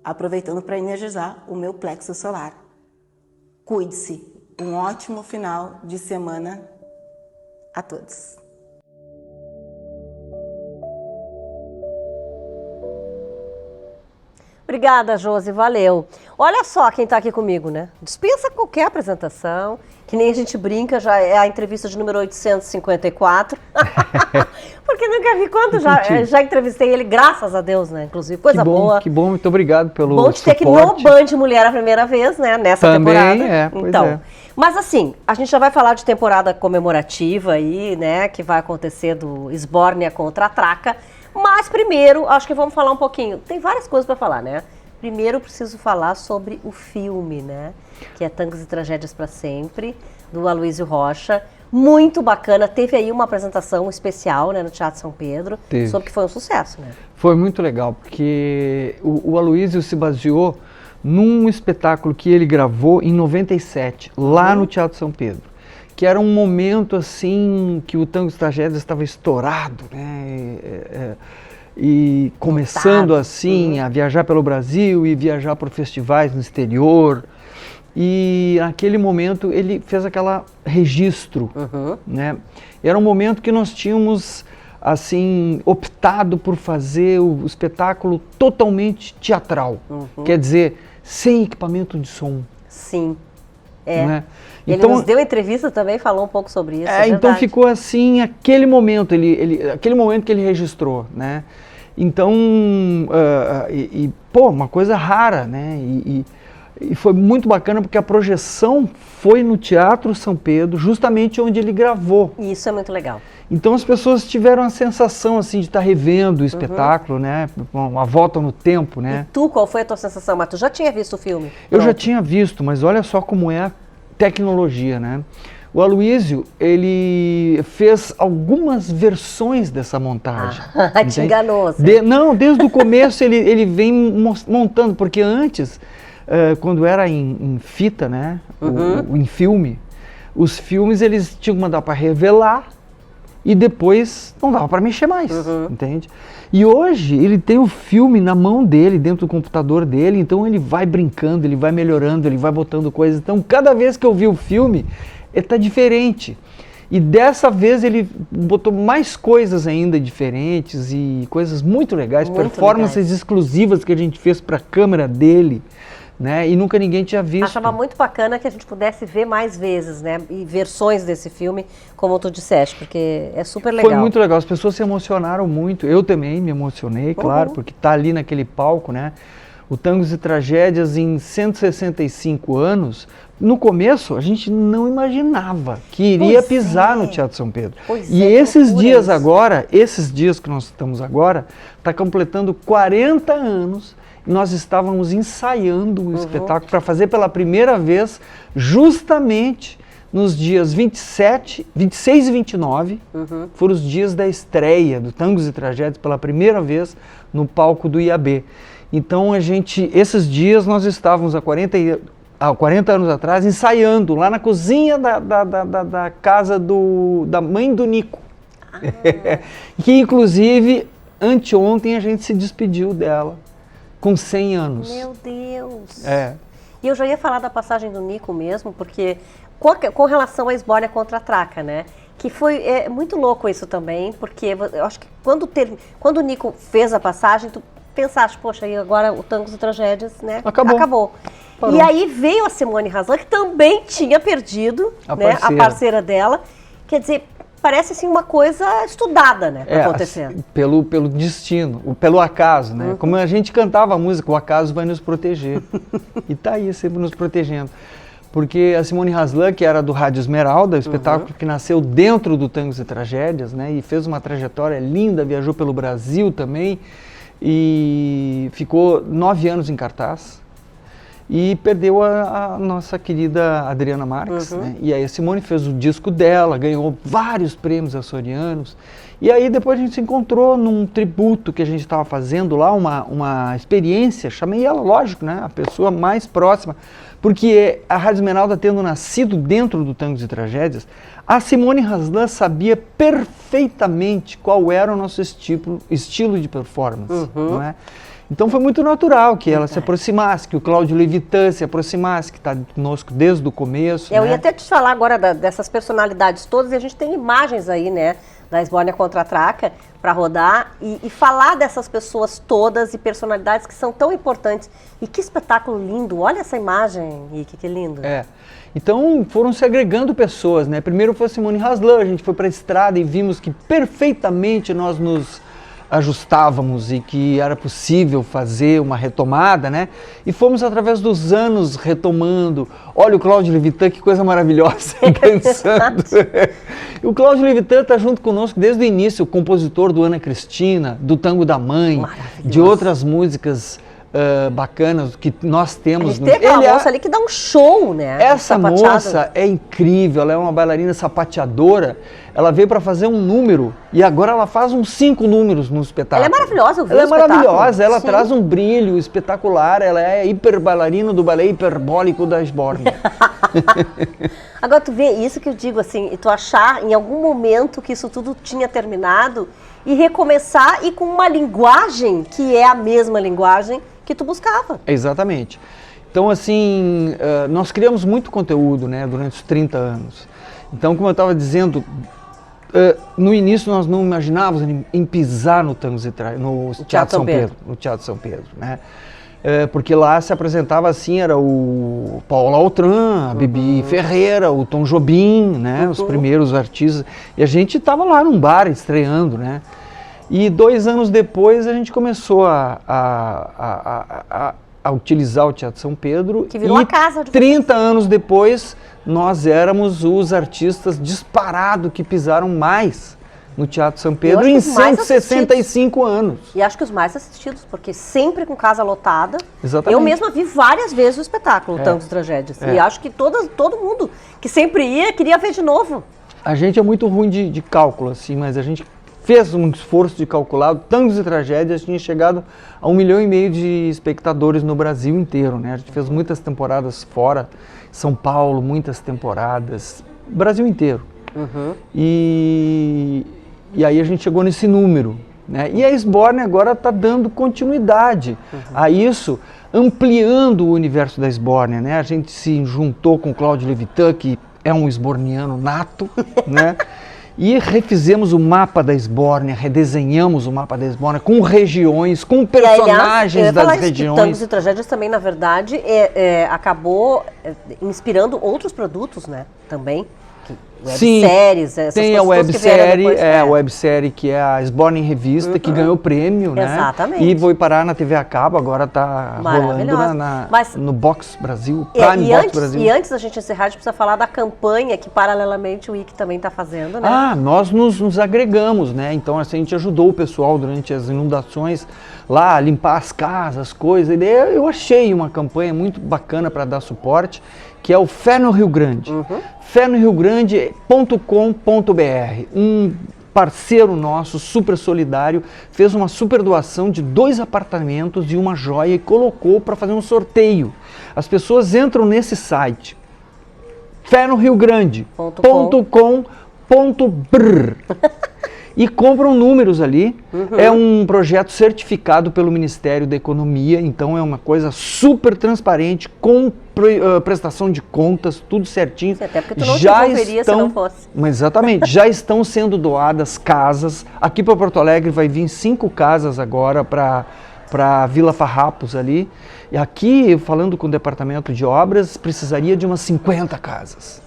aproveitando para energizar o meu plexo solar. Cuide-se. Um ótimo final de semana a todos. Obrigada, Josi, valeu. Olha só quem está aqui comigo, né? Dispensa qualquer apresentação, que nem a gente brinca, já é a entrevista de número 854. Porque nunca vi quanto, já entrevistei ele, graças a Deus, né? Inclusive, coisa boa. Que bom, muito obrigado pelo bom te ter aqui no Band Mulher a primeira vez, né? Nessa temporada. Pois então, é. Mas assim, a gente já vai falar de temporada comemorativa aí, né? Que vai acontecer do Esbórnia contra a Traca. Mas primeiro, acho que vamos falar um pouquinho. Tem várias coisas para falar, né? Primeiro, preciso falar sobre o filme, né? Que é Tangos e Tragédias para Sempre, do Aloysio Rocha. Muito bacana. Teve aí uma apresentação especial, né, no Teatro São Pedro. Teve. Sobre que foi um sucesso, né? Foi muito legal, porque o Aloysio se baseou num espetáculo que ele gravou em 97, lá no Teatro São Pedro. Que era um momento assim que o Tangos e Tragédias estava estourado, né? E começando assim a viajar pelo Brasil e viajar por festivais no exterior. E naquele momento ele fez aquele registro, né? Era um momento que nós tínhamos assim optado por fazer o espetáculo totalmente teatral, quer dizer, sem equipamento de som. Sim. Né? Ele então, nos deu entrevista também, falou um pouco sobre isso. Então ficou assim aquele momento, aquele momento que ele registrou, né? Então, pô, uma coisa rara, né? E foi muito bacana porque a projeção foi no Teatro São Pedro, justamente onde ele gravou. E isso é muito legal. Então as pessoas tiveram a sensação assim de estar revendo o espetáculo, né? Uma volta no tempo, né? E tu, qual foi a tua sensação? Mas tu já tinha visto o filme? Eu já tinha visto, mas olha só como é a tecnologia, né? O Aloysio, ele fez algumas versões dessa montagem. Te enganou. Não, desde o começo ele vem montando, porque antes, quando era em fita, né? Em filme, os filmes eles tinham que mandar para revelar e depois não dava para mexer mais, entende? E hoje ele tem o filme na mão dele, dentro do computador dele, então ele vai brincando, ele vai melhorando, ele vai botando coisas. Então cada vez que eu vi o filme, ele tá diferente. E dessa vez ele botou mais coisas ainda diferentes e coisas muito legais, performances exclusivas que a gente fez para a câmera dele, né? E nunca ninguém tinha visto. Achava muito bacana que a gente pudesse ver mais vezes, né? E versões desse filme, como tu disseste, porque é super legal. Foi muito legal, as pessoas se emocionaram muito. Eu também me emocionei, claro, porque tá ali naquele palco, né? O Tangos e Tragédias em 165 anos. No começo, a gente não imaginava que iria pisar no Teatro São Pedro. E esses dias agora, esses dias que nós estamos agora, está completando 40 anos. E nós estávamos ensaiando o espetáculo para fazer pela primeira vez, justamente nos dias 26 e 29, foram os dias da estreia do Tangos e Tragédias pela primeira vez no palco do IAB. Então esses dias nós estávamos há 40 anos atrás ensaiando lá na cozinha da casa da mãe do Nico. Que inclusive anteontem a gente se despediu dela. Com 100 anos. Meu Deus! E eu já ia falar da passagem do Nico mesmo, porque com relação à Esbórnia contra a Traca, né? Que foi muito louco isso também, porque eu acho que quando o Nico fez a passagem, tu pensaste, poxa, e agora o Tangos e Tragédias, né? Acabou. E aí veio a Simone Haslan, que também tinha perdido a parceira dela. Quer dizer, parece assim uma coisa estudada, né, acontecendo. Pelo destino, pelo acaso, né? Como a gente cantava a música, o acaso vai nos proteger. E tá aí, sempre nos protegendo. Porque a Simone Haslan, que era do Rádio Esmeralda, espetáculo que nasceu dentro do Tangos e Tragédias, né? E fez uma trajetória linda, viajou pelo Brasil também. E ficou 9 anos em cartaz. E perdeu a nossa querida Adriana Marques, né? E aí a Simone fez o disco dela, ganhou vários prêmios açorianos. E aí depois a gente se encontrou num tributo que a gente estava fazendo lá, uma experiência, chamei ela, lógico, né? A pessoa mais próxima, porque a Rádio Esmeralda tendo nascido dentro do Tangos e Tragédias, a Simone Haslan sabia perfeitamente qual era o nosso estilo de performance, não é? Então foi muito natural que ela se aproximasse, que o Cláudio Levitan se aproximasse, que está conosco desde o começo. Eu ia até te falar agora dessas personalidades todas, e a gente tem imagens aí, né, da Esbórnia Contra-Traca para rodar e falar dessas pessoas todas e personalidades que são tão importantes. E que espetáculo lindo! Olha essa imagem, Rick, que lindo. Então foram se agregando pessoas, né? Primeiro foi a Simone Haslan, a gente foi para a estrada e vimos que perfeitamente nós nos ajustávamos e que era possível fazer uma retomada, né? E fomos através dos anos retomando. Olha o Cláudio Levitan, que coisa maravilhosa, dançando. O Cláudio Levitan está junto conosco desde o início, o compositor do Ana Cristina, do Tango da Mãe, de outras músicas bacanas que nós temos. Tem aquela moça ali que dá um show, né? Essa moça é incrível, ela é uma bailarina sapateadora. Ela veio para fazer um número e agora ela faz uns 5 números no espetáculo. Ela é maravilhosa, eu vi Ela é espetáculo. maravilhosa, ela Sim. traz um brilho espetacular, ela é hiper bailarina do balé hiperbólico da Esbórnia. Agora tu vê isso que eu digo assim, e tu achar em algum momento que isso tudo tinha terminado e recomeçar e com uma linguagem que é a mesma linguagem que tu buscava. Exatamente. Então, assim, nós criamos muito conteúdo, né, durante os 30 anos. Então, como eu estava dizendo, no início nós não imaginávamos em pisar no Teatro São Pedro, no Teatro São Pedro, né? Porque lá se apresentava assim, era o Paulo Altran, a Bibi Ferreira, o Tom Jobim, né, os primeiros artistas. E a gente estava lá num bar estreando, né? E 2 anos depois a gente começou a utilizar o Teatro São Pedro. Que virou a casa de 30 anos depois, nós éramos os artistas disparados que pisaram mais no Teatro São Pedro em 165 anos. E acho que os mais assistidos, porque sempre com casa lotada. Exatamente. Eu mesma vi várias vezes o espetáculo, Tangos e Tragédias. E acho que todo mundo que sempre ia, queria ver de novo. A gente é muito ruim de cálculo, assim, mas a gente fez um esforço de calcular. O Tangos e Tragédias tinha chegado a 1,5 milhão de espectadores no Brasil inteiro, né? A gente fez muitas temporadas fora, São Paulo, muitas temporadas, Brasil inteiro. E aí a gente chegou nesse número, né? E a Esbórnia agora está dando continuidade a isso, ampliando o universo da Esbórnia, né? A gente se juntou com o Cláudio Levitan, que é um esborniano nato, né? E refizemos o mapa da Esbórnia, redesenhamos o mapa da Esbórnia com regiões, com personagens das regiões. Tangos e Tragédias também, na verdade, acabou inspirando outros produtos, né? Também. Webséries, essas tem a coisas websérie, depois, a websérie que é a Esbórnia em Revista, que ganhou prêmio, né? Exatamente. E foi parar na TV a cabo, agora está rolando no Box Brasil, Prime Box Brasil. E antes da gente encerrar, a gente precisa falar da campanha que paralelamente o IC também está fazendo, né? Nós nos agregamos, né? Então assim, a gente ajudou o pessoal durante as inundações lá a limpar as casas, as coisas. E eu achei uma campanha muito bacana para dar suporte, que é o Fé no Rio Grande. FéNoRioGrande.com.br. Um parceiro nosso, super solidário, fez uma super doação de 2 apartamentos e uma joia e colocou para fazer um sorteio. As pessoas entram nesse site, FéNoRioGrande.com.br e compram números ali. É um projeto certificado pelo Ministério da Economia, então é uma coisa super transparente, com prestação de contas, tudo certinho. Até porque tu não te envolveria se não fosse. Exatamente, já estão sendo doadas casas. Aqui para Porto Alegre vai vir 5 casas agora para Vila Farrapos ali. E aqui, falando com o Departamento de Obras, precisaria de umas 50 casas.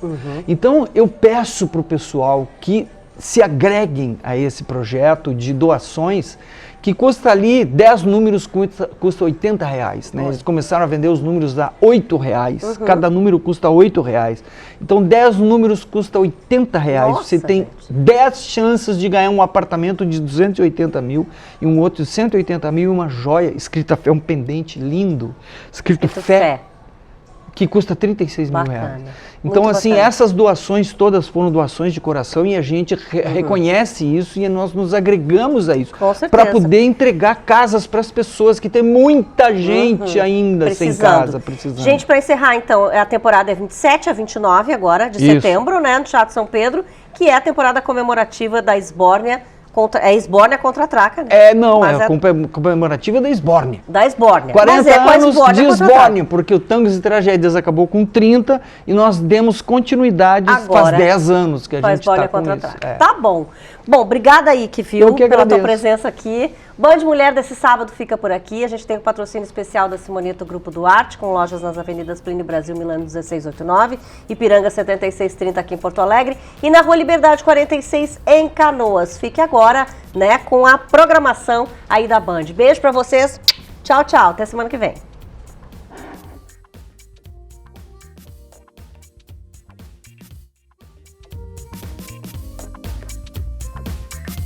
Então eu peço para o pessoal que se agreguem a esse projeto de doações, que custa ali, 10 números custa R$80, né? Eles começaram a vender os números a R$8, cada número custa R$8. Então 10 números custa R$80, você tem 10 chances de ganhar um apartamento de 280 mil e um outro de 180 mil e uma joia escrita Fé, um pendente lindo, escrito Fé, que custa R$36 mil. Então, assim, essas doações todas foram doações de coração e a gente reconhece isso e nós nos agregamos a isso para poder entregar casas para as pessoas, que tem muita gente ainda sem casa, precisando. Gente, para encerrar, então, a temporada é 27 a 29 agora, de setembro, né, no Teatro São Pedro, que é a temporada comemorativa da Esbórnia É Esbórnia contra a Traca, né? Não, mas é a comemorativa da Esbórnia. Da Esbórnia. 40 anos de Esbórnia, porque o Tangos e Tragédias acabou com 30 e nós demos continuidade faz 10 anos que a gente está com isso. Tá bom. Bom, obrigada aí, Kifil, pela tua presença aqui. Band Mulher desse sábado fica por aqui. A gente tem o patrocínio especial da Simoneta Grupo Duarte, com lojas nas avenidas Plínio Brasil, Milano 1689, Ipiranga 7630 aqui em Porto Alegre e na Rua Liberdade 46 em Canoas. Fique agora, né, com a programação aí da Band. Beijo pra vocês. Tchau, tchau. Até semana que vem.